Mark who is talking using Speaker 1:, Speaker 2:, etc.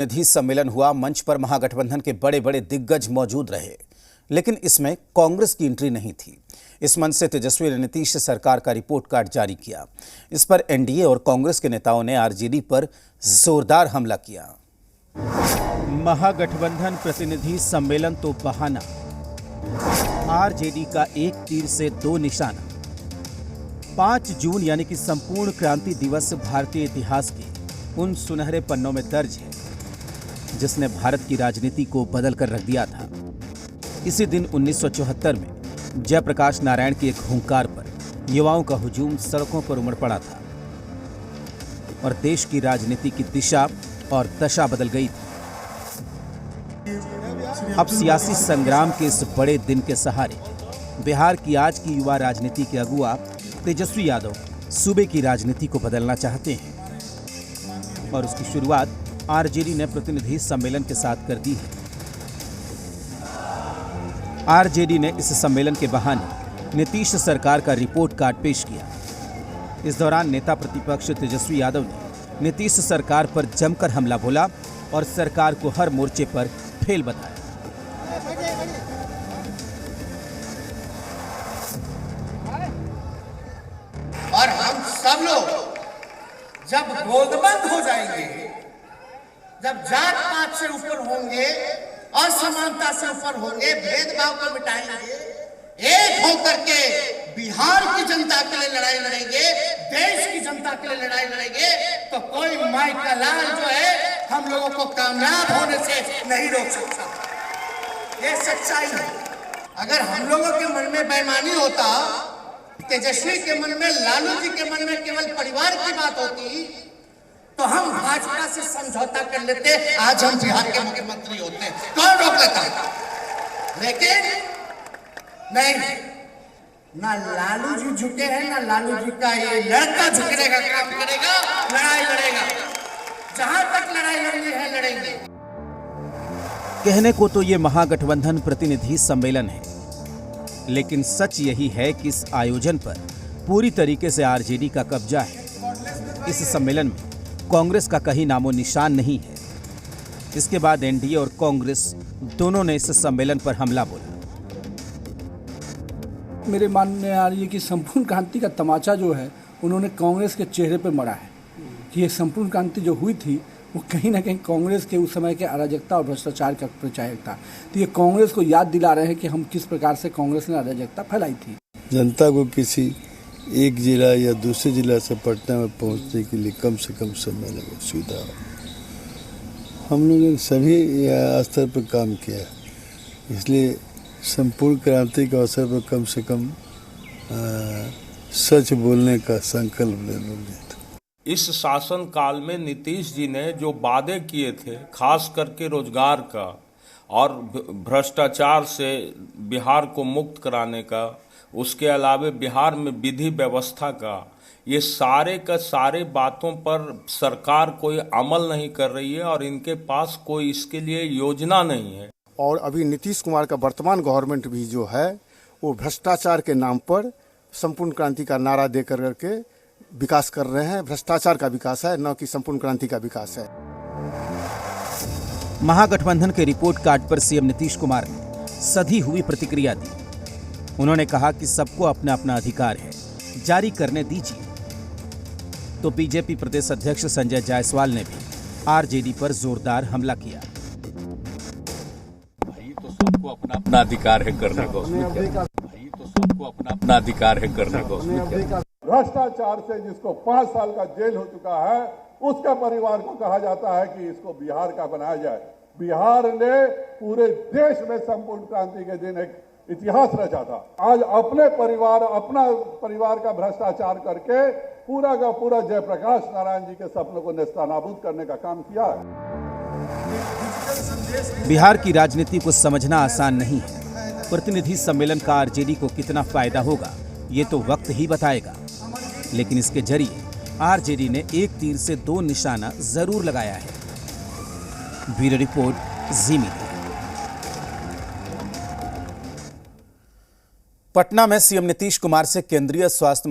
Speaker 1: प्रतिनिधि सम्मेलन हुआ। मंच पर महागठबंधन के बड़े बड़े दिग्गज मौजूद रहे, लेकिन इसमें कांग्रेस की एंट्री नहीं थी। इस मंच से तेजस्वी ने नीतीश सरकार का रिपोर्ट कार्ड जारी किया। इस पर एनडीए और कांग्रेस के नेताओं ने आरजेडी पर जोरदार हमला किया। महागठबंधन प्रतिनिधि सम्मेलन तो बहाना, आरजेडी का एक तीर से दो निशाना। 5 जून यानी कि संपूर्ण क्रांति दिवस भारतीय इतिहास के उन सुनहरे पन्नों में दर्ज है जिसने भारत की राजनीति को बदल कर रख दिया था। इसी दिन 1974 में जयप्रकाश नारायण के एक हुंकार पर युवाओं का हुजूम सड़कों पर उमड़ पड़ा था और देश की राजनीति की दिशा और दशा बदल गई थी। अब सियासी संग्राम के इस बड़े दिन के सहारे बिहार की आज की युवा राजनीति के अगुवा तेजस्वी यादव सूबे की राजनीति को बदलना चाहते हैं और उसकी शुरुआत आरजेडी ने प्रतिनिधि सम्मेलन के साथ कर दी है। आरजेडी ने इस सम्मेलन के बहाने नीतीश सरकार का रिपोर्ट कार्ड पेश किया। इस दौरान नेता प्रतिपक्ष तेजस्वी यादव ने नीतीश सरकार पर जमकर हमला बोला और सरकार को हर मोर्चे पर फेल बताया।
Speaker 2: और हम सब लोग जब गोदबंद हो जाएंगे, जब जात पात से ऊपर होंगे, असमानता से ऊपर होंगे, भेदभाव को मिटाएंगे, एक होकर के बिहार की जनता के लिए लड़ाई लड़ेंगे, देश की जनता के लिए लड़ाई लड़ेंगे, तो कोई माई का लाल जो है हम लोगों को कामयाब होने से नहीं रोक सकता। ये सच्चाई है। अगर हम लोगों के मन में बेईमानी होता, तेजस्वी के मन में, लालू जी के मन में केवल परिवार की बात होती, तो हम भाजपा से समझौता कर लेते, आज हम बिहार के मुख्यमंत्री होते। कौन रोक लेता? लेकिन नहीं, ना लालू जी झुके हैं, ना लालू जी का ये लड़का झुकने का काम करेगा, लड़ाई लड़ेगा। जहां तक लड़ाई लड़नी है लड़ेंगे।
Speaker 1: कहने को तो ये महागठबंधन प्रतिनिधि सम्मेलन है, लेकिन सच यही है कि इस आयोजन पर पूरी तरीके से आरजेडी का कब्जा है। इस सम्मेलन में कांग्रेस का कहीं नामो निशान नहीं है। इसके बाद एनडीए और कांग्रेस दोनों ने इस सम्मेलन पर हमला बोला।
Speaker 3: मेरे मानने में आ रही है कि संपूर्ण क्रांति का तमाचा जो है उन्होंने कांग्रेस के चेहरे पर मरा है कि ये संपूर्ण क्रांति जो हुई थी वो कहीं ना कहीं कांग्रेस के उस समय के अराजकता और भ्रष्टाचार का प्रचारक था। तो ये कांग्रेस को याद दिला रहे हैं कि हम किस प्रकार से कांग्रेस ने अराजकता फैलाई थी।
Speaker 4: जनता को किसी एक जिला या दूसरे जिला से पटना में पहुंचने के लिए कम से कम समय लगे, सुविधा हो। हम लोगों ने सभी स्तर पर काम किया, इसलिए संपूर्ण क्रांति के अवसर पर कम से कम सच बोलने का संकल्प ले लो।
Speaker 5: इस शासन काल में नीतीश जी ने जो वादे किए थे, खास करके रोजगार का और भ्रष्टाचार से बिहार को मुक्त कराने का, उसके अलावे बिहार में विधि व्यवस्था का, ये सारे का सारे बातों पर सरकार कोई अमल नहीं कर रही है और इनके पास कोई इसके लिए योजना नहीं है।
Speaker 6: और अभी नीतीश कुमार का वर्तमान गवर्नमेंट भी जो है वो भ्रष्टाचार के नाम पर संपूर्ण क्रांति का नारा दे करके विकास कर रहे हैं। भ्रष्टाचार का विकास है, न कि संपूर्ण क्रांति का विकास है।
Speaker 1: महागठबंधन के रिपोर्ट कार्ड पर सीएम नीतीश कुमार ने सधी हुई प्रतिक्रिया दी। उन्होंने कहा कि सबको अपना अपना अधिकार है, जारी करने दीजिए। तो बीजेपी प्रदेश अध्यक्ष संजय जायसवाल ने भी आरजेडी पर जोरदार हमला किया।
Speaker 7: भाई तो सबको अपना अपना अधिकार है करने को, भाई तो सबको अपना अपना अधिकार है करने को।
Speaker 8: भ्रष्टाचार से जिसको 5 साल का जेल हो चुका है, उसका परिवार को कहा जाता है कि इसको बिहार का बनाया जाए। बिहार ने पूरे देश में संपूर्ण क्रांति के दिन एक इतिहास रचा था। आज अपना परिवार का भ्रष्टाचार करके पूरा का पूरा जयप्रकाश नारायण जी के सपनों को नेस्तनाबूद करने का काम किया है।
Speaker 1: बिहार की राजनीति को समझना आसान नहीं है। प्रतिनिधि सम्मेलन का आरजेडी को कितना फायदा होगा ये तो वक्त ही बताएगा, लेकिन इसके जरिए आरजेडी ने एक तीर से दो निशाना जरूर लगाया है। ब्यूरो रिपोर्ट, जी मीडिया। पटना में सीएम नीतीश कुमार से केंद्रीय स्वास्थ्य